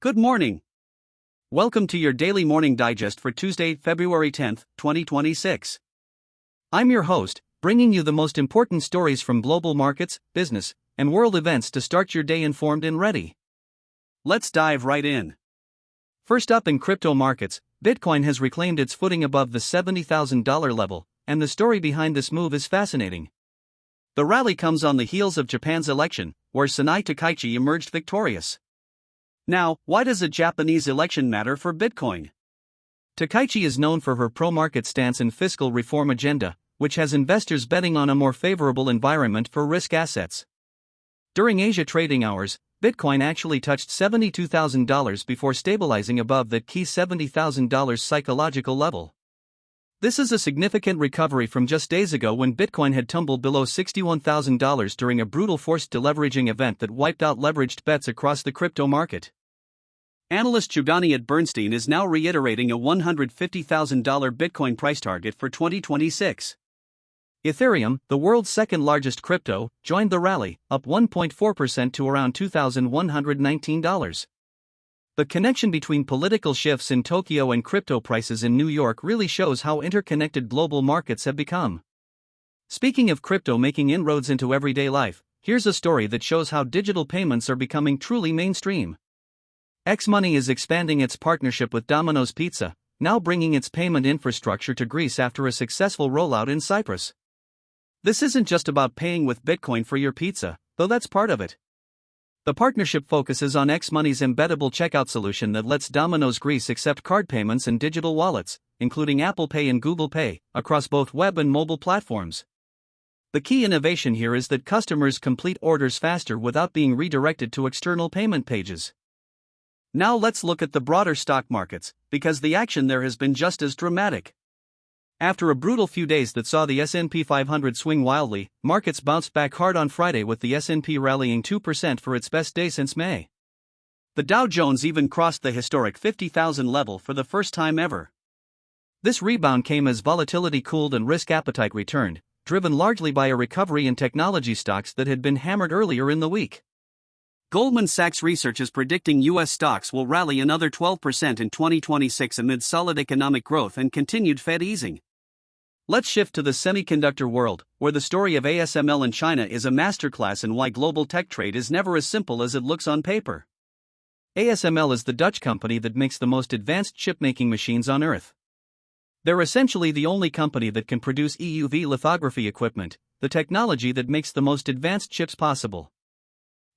Good morning. Welcome to your daily morning digest for Tuesday, February 10th, 2026. I'm your host, bringing you the most important stories from global markets, business, and world events to start your day informed and ready. Let's dive right in. First up in crypto markets, Bitcoin has reclaimed its footing above the $70,000 level, and the story behind this move is fascinating. The rally comes on the heels of Japan's election, where Sanae Takaichi emerged victorious. Now, why does a Japanese election matter for Bitcoin? Takaichi is known for her pro-market stance and fiscal reform agenda, which has investors betting on a more favorable environment for risk assets. During Asia trading hours, Bitcoin actually touched $72,000 before stabilizing above that key $70,000 psychological level. This is a significant recovery from just days ago when Bitcoin had tumbled below $61,000 during a brutal forced deleveraging event that wiped out leveraged bets across the crypto market. Analyst Chugani at Bernstein is now reiterating a $150,000 Bitcoin price target for 2026. Ethereum, the world's second largest crypto, joined the rally, up 1.4% to around $2,119. The connection between political shifts in Tokyo and crypto prices in New York really shows how interconnected global markets have become. Speaking of crypto making inroads into everyday life, here's a story that shows how digital payments are becoming truly mainstream. Xmoney is expanding its partnership with Domino's Pizza, now bringing its payment infrastructure to Greece after a successful rollout in Cyprus. This isn't just about paying with Bitcoin for your pizza, though that's part of it. The partnership focuses on Xmoney's embeddable checkout solution that lets Domino's Greece accept card payments and digital wallets, including Apple Pay and Google Pay, across both web and mobile platforms. The key innovation here is that customers complete orders faster without being redirected to external payment pages. Now let's look at the broader stock markets, because the action there has been just as dramatic. After a brutal few days that saw the S&P 500 swing wildly, markets bounced back hard on Friday with the S&P rallying 2% for its best day since May. The Dow Jones even crossed the historic 50,000 level for the first time ever. This rebound came as volatility cooled and risk appetite returned, driven largely by a recovery in technology stocks that had been hammered earlier in the week. Goldman Sachs research is predicting U.S. stocks will rally another 12% in 2026 amid solid economic growth and continued Fed easing. Let's shift to the semiconductor world, where the story of ASML in China is a masterclass in why global tech trade is never as simple as it looks on paper. ASML is the Dutch company that makes the most advanced chip-making machines on Earth. They're essentially the only company that can produce EUV lithography equipment, the technology that makes the most advanced chips possible.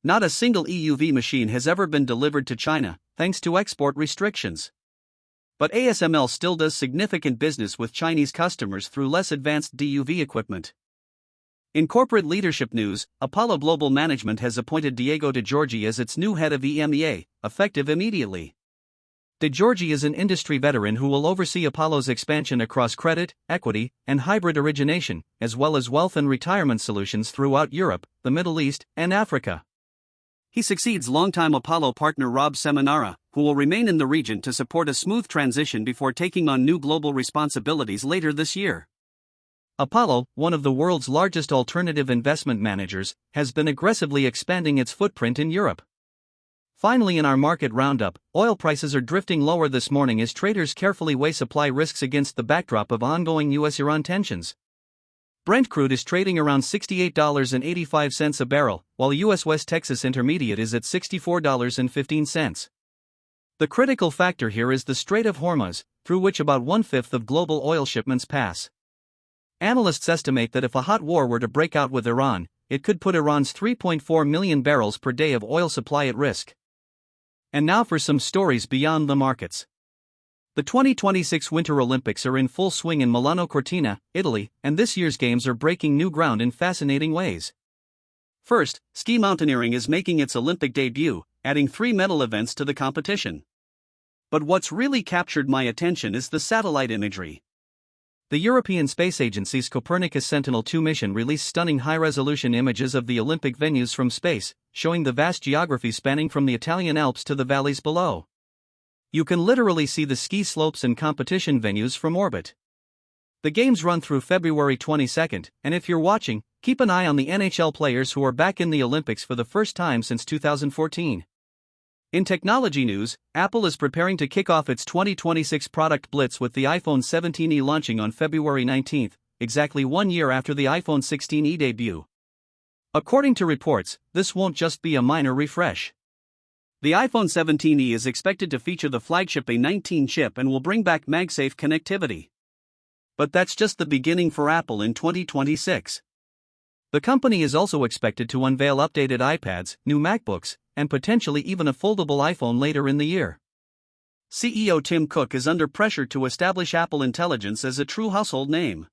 Not a single EUV machine has ever been delivered to China, thanks to export restrictions. But ASML still does significant business with Chinese customers through less advanced DUV equipment. In corporate leadership news, Apollo Global Management has appointed Diego DeGiorgi as its new head of EMEA, effective immediately. DeGiorgi is an industry veteran who will oversee Apollo's expansion across credit, equity, and hybrid origination, as well as wealth and retirement solutions throughout Europe, the Middle East, and Africa. He succeeds longtime Apollo partner Rob Seminara, who will remain in the region to support a smooth transition before taking on new global responsibilities later this year. Apollo, one of the world's largest alternative investment managers, has been aggressively expanding its footprint in Europe. Finally, in our market roundup, oil prices are drifting lower this morning as traders carefully weigh supply risks against the backdrop of ongoing U.S.-Iran tensions. Brent crude is trading around $68.85 a barrel, while U.S. West Texas Intermediate is at $64.15. The critical factor here is the Strait of Hormuz, through which about one-fifth of global oil shipments pass. Analysts estimate that if a hot war were to break out with Iran, it could put Iran's 3.4 million barrels per day of oil supply at risk. And now for some stories beyond the markets. The 2026 Winter Olympics are in full swing in Milano Cortina, Italy, and this year's games are breaking new ground in fascinating ways. First, ski mountaineering is making its Olympic debut, adding 3 medal events to the competition. But what's really captured my attention is the satellite imagery. The European Space Agency's Copernicus Sentinel-2 mission released stunning high-resolution images of the Olympic venues from space, showing the vast geography spanning from the Italian Alps to the valleys below. You can literally see the ski slopes and competition venues from orbit. The games run through February 22nd, and if you're watching, keep an eye on the NHL players who are back in the Olympics for the first time since 2014. In technology news, Apple is preparing to kick off its 2026 product blitz with the iPhone 17e launching on February 19, exactly 1 year after the iPhone 16e debut. According to reports, this won't just be a minor refresh. The iPhone 17e is expected to feature the flagship A19 chip and will bring back MagSafe connectivity. But that's just the beginning for Apple in 2026. The company is also expected to unveil updated iPads, new MacBooks, and potentially even a foldable iPhone later in the year. CEO Tim Cook is under pressure to establish Apple Intelligence as a true household name.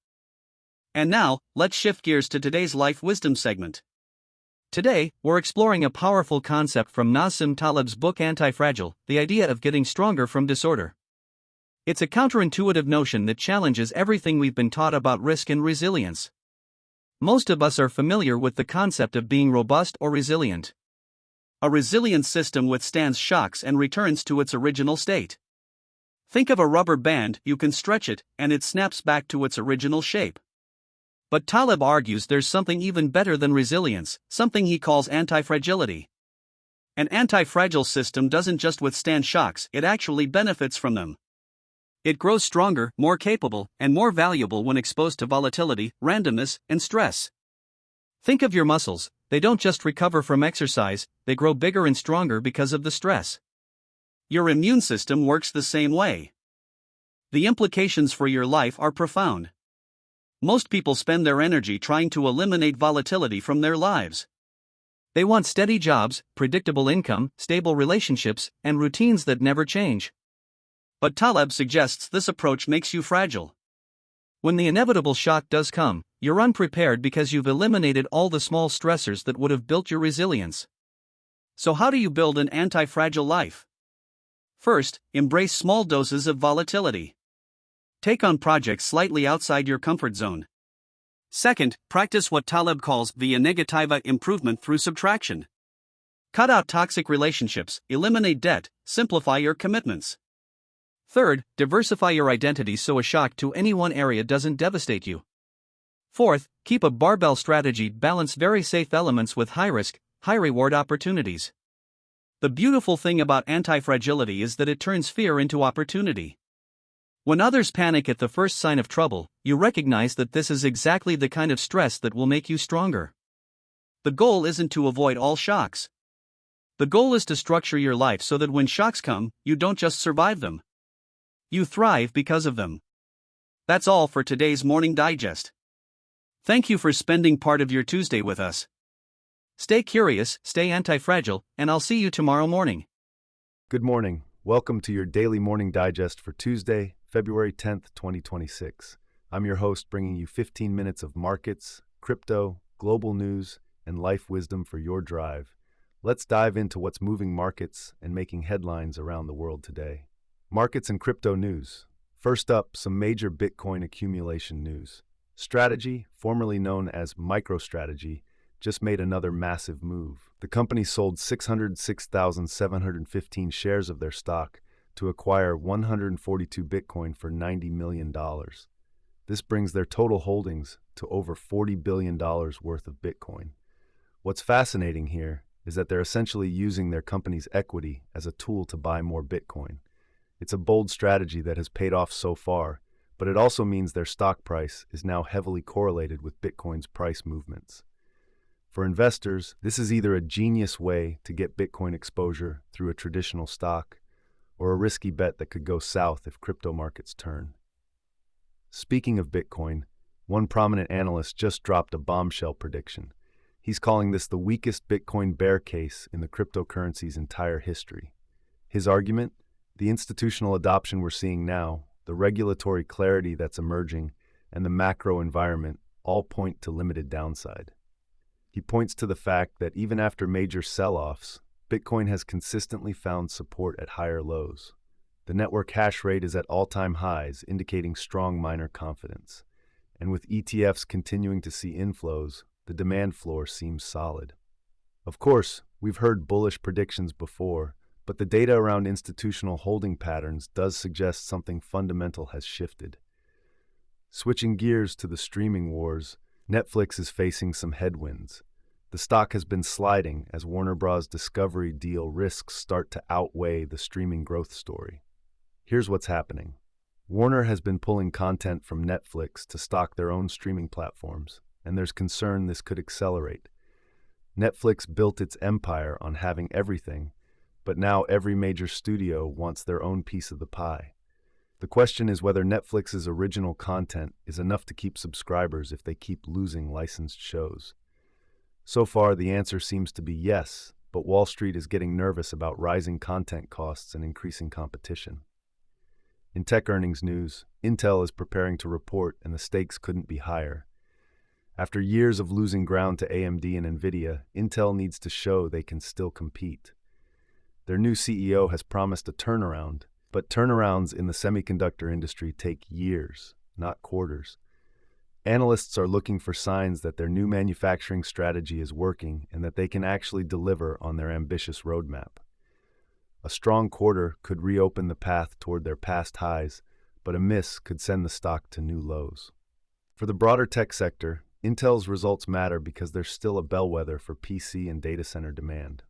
And now, let's shift gears to today's Life Wisdom segment. Today, we're exploring a powerful concept from Nassim Taleb's book Anti-Fragile, the idea of getting stronger from disorder. It's a counterintuitive notion that challenges everything we've been taught about risk and resilience. Most of us are familiar with the concept of being robust or resilient. A resilient system withstands shocks and returns to its original state. Think of a rubber band, you can stretch it, and it snaps back to its original shape. But Taleb argues there's something even better than resilience, something he calls anti-fragility. An anti-fragile system doesn't just withstand shocks, it actually benefits from them. It grows stronger, more capable, and more valuable when exposed to volatility, randomness, and stress. Think of your muscles, they don't just recover from exercise, they grow bigger and stronger because of the stress. Your immune system works the same way. The implications for your life are profound. Most people spend their energy trying to eliminate volatility from their lives. They want steady jobs, predictable income, stable relationships, and routines that never change. But Taleb suggests this approach makes you fragile. When the inevitable shock does come, you're unprepared because you've eliminated all the small stressors that would have built your resilience. So how do you build an anti-fragile life? First, embrace small doses of volatility. Take on projects slightly outside your comfort zone. Second, practice what Taleb calls via negativa improvement through subtraction. Cut out toxic relationships, eliminate debt, simplify your commitments. Third, diversify your identity so a shock to any one area doesn't devastate you. Fourth, keep a barbell strategy, balance very safe elements with high-risk, high-reward opportunities. The beautiful thing about anti-fragility is that it turns fear into opportunity. When others panic at the first sign of trouble, you recognize that this is exactly the kind of stress that will make you stronger. The goal isn't to avoid all shocks. The goal is to structure your life so that when shocks come, you don't just survive them. You thrive because of them. That's all for today's Morning Digest. Thank you for spending part of your Tuesday with us. Stay curious, stay anti-fragile, and I'll see you tomorrow morning. Good morning. Welcome to your daily Morning Digest for Tuesday, February 10th, 2026. I'm your host, bringing you 15 minutes of markets, crypto, global news, and life wisdom for your drive. Let's dive into what's moving markets and making headlines around the world today. Markets and crypto news. First up, some major Bitcoin accumulation news. Strategy, formerly known as MicroStrategy, just made another massive move. The company sold 606,715 shares of their stock to acquire 142 Bitcoin for $90 million. This brings their total holdings to over $40 billion worth of Bitcoin. What's fascinating here is that they're essentially using their company's equity as a tool to buy more Bitcoin. It's a bold strategy that has paid off so far, but it also means their stock price is now heavily correlated with Bitcoin's price movements. For investors, this is either a genius way to get Bitcoin exposure through a traditional stock, or a risky bet that could go south if crypto markets turn. Speaking of Bitcoin, one prominent analyst just dropped a bombshell prediction. He's calling this the weakest Bitcoin bear case in the cryptocurrency's entire history. His argument? The institutional adoption we're seeing now, the regulatory clarity that's emerging, and the macro environment all point to limited downside. He points to the fact that even after major sell-offs, Bitcoin has consistently found support at higher lows. The network hash rate is at all-time highs, indicating strong miner confidence. And with ETFs continuing to see inflows, the demand floor seems solid. Of course, we've heard bullish predictions before, but the data around institutional holding patterns does suggest something fundamental has shifted. Switching gears to the streaming wars, Netflix is facing some headwinds. The stock has been sliding as Warner Bros. Discovery deal risks start to outweigh the streaming growth story. Here's what's happening. Warner has been pulling content from Netflix to stock their own streaming platforms, and there's concern this could accelerate. Netflix built its empire on having everything, but now every major studio wants their own piece of the pie. The question is whether Netflix's original content is enough to keep subscribers if they keep losing licensed shows. So far, the answer seems to be yes, but Wall Street is getting nervous about rising content costs and increasing competition. In tech earnings news, Intel is preparing to report, and the stakes couldn't be higher. After years of losing ground to AMD and Nvidia, Intel needs to show they can still compete. Their new CEO has promised a turnaround, but turnarounds in the semiconductor industry take years, not quarters. Analysts are looking for signs that their new manufacturing strategy is working and that they can actually deliver on their ambitious roadmap. A strong quarter could reopen the path toward their past highs, but a miss could send the stock to new lows. For the broader tech sector, Intel's results matter because they're still a bellwether for PC and data center demand.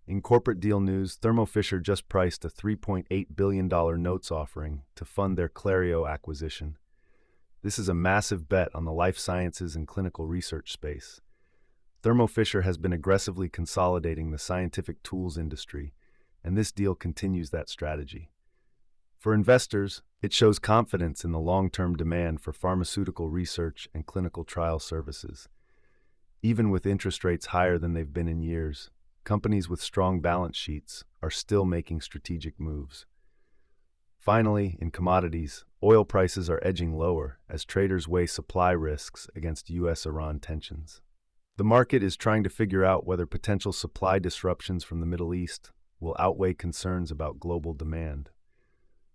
In corporate deal news, Thermo Fisher just priced a $3.8 billion notes offering to fund their Clario acquisition. This is a massive bet on the life sciences and clinical research space. Thermo Fisher has been aggressively consolidating the scientific tools industry, and this deal continues that strategy. For investors, it shows confidence in the long-term demand for pharmaceutical research and clinical trial services. Even with interest rates higher than they've been in years, companies with strong balance sheets are still making strategic moves. Finally, in commodities, oil prices are edging lower as traders weigh supply risks against U.S.-Iran tensions. The market is trying to figure out whether potential supply disruptions from the Middle East will outweigh concerns about global demand.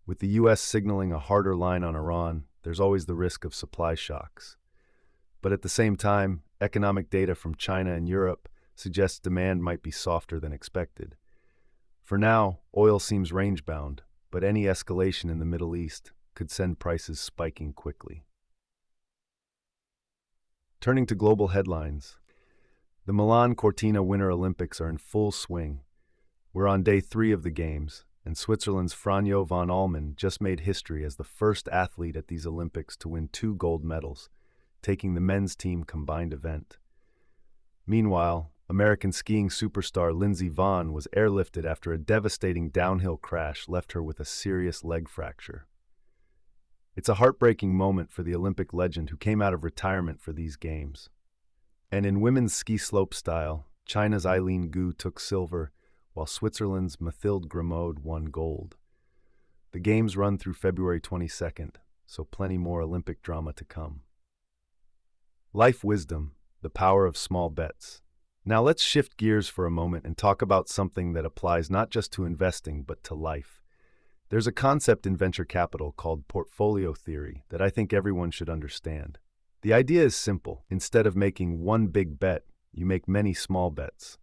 With the U.S. signaling a harder line on Iran, there's always the risk of supply shocks. But at the same time, economic data from China and Europe suggests demand might be softer than expected. For now, oil seems range-bound, but any escalation in the Middle East could send prices spiking quickly. Turning to global headlines, the Milan Cortina Winter Olympics are in full swing. We're on day 3 of the Games, and Switzerland's Franjo van Almen just made history as the first athlete at these Olympics to win 2 gold medals, taking the men's team combined event. Meanwhile, American skiing superstar Lindsey Vonn was airlifted after a devastating downhill crash left her with a serious leg fracture. It's a heartbreaking moment for the Olympic legend who came out of retirement for these Games. And in women's ski slope style, China's Eileen Gu took silver, while Switzerland's Mathilde Grimaud won gold. The Games run through February 22nd, so plenty more Olympic drama to come. Life wisdom, the power of small bets. Now let's shift gears for a moment and talk about something that applies not just to investing but to life. There's a concept in venture capital called portfolio theory that I think everyone should understand. The idea is simple. Instead of making one big bet, you make many small bets.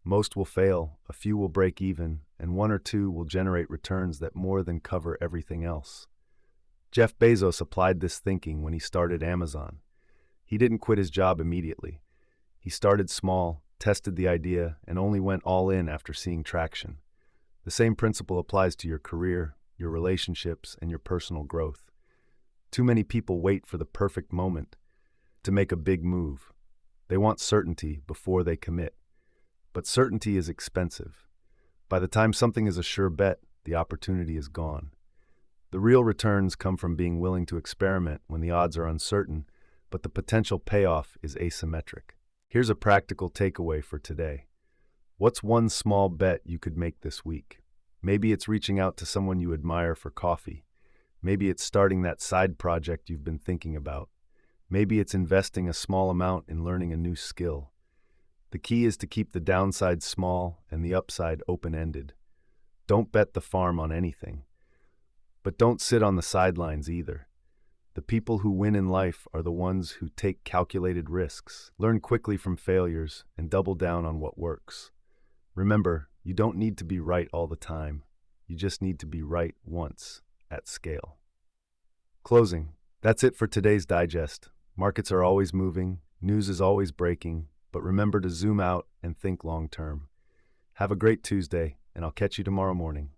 Most will fail, a few will break even, and 1 or 2 will generate returns that more than cover everything else. Jeff Bezos applied this thinking when he started Amazon. He didn't quit his job immediately. He started small, tested the idea, and only went all in after seeing traction. The same principle applies to your career, your relationships, and your personal growth. Too many people wait for the perfect moment to make a big move. They want certainty before they commit. But certainty is expensive. By the time something is a sure bet, the opportunity is gone. The real returns come from being willing to experiment when the odds are uncertain, but the potential payoff is asymmetric. Here's a practical takeaway for today. What's one small bet you could make this week? Maybe it's reaching out to someone you admire for coffee. Maybe it's starting that side project you've been thinking about. Maybe it's investing a small amount in learning a new skill. The key is to keep the downside small and the upside open-ended. Don't bet the farm on anything. But don't sit on the sidelines either. The people who win in life are the ones who take calculated risks, learn quickly from failures, and double down on what works. Remember, you don't need to be right all the time. You just need to be right once, at scale. Closing. That's it for today's digest. Markets are always moving, news is always breaking, but remember to zoom out and think long term. Have a great Tuesday, and I'll catch you tomorrow morning.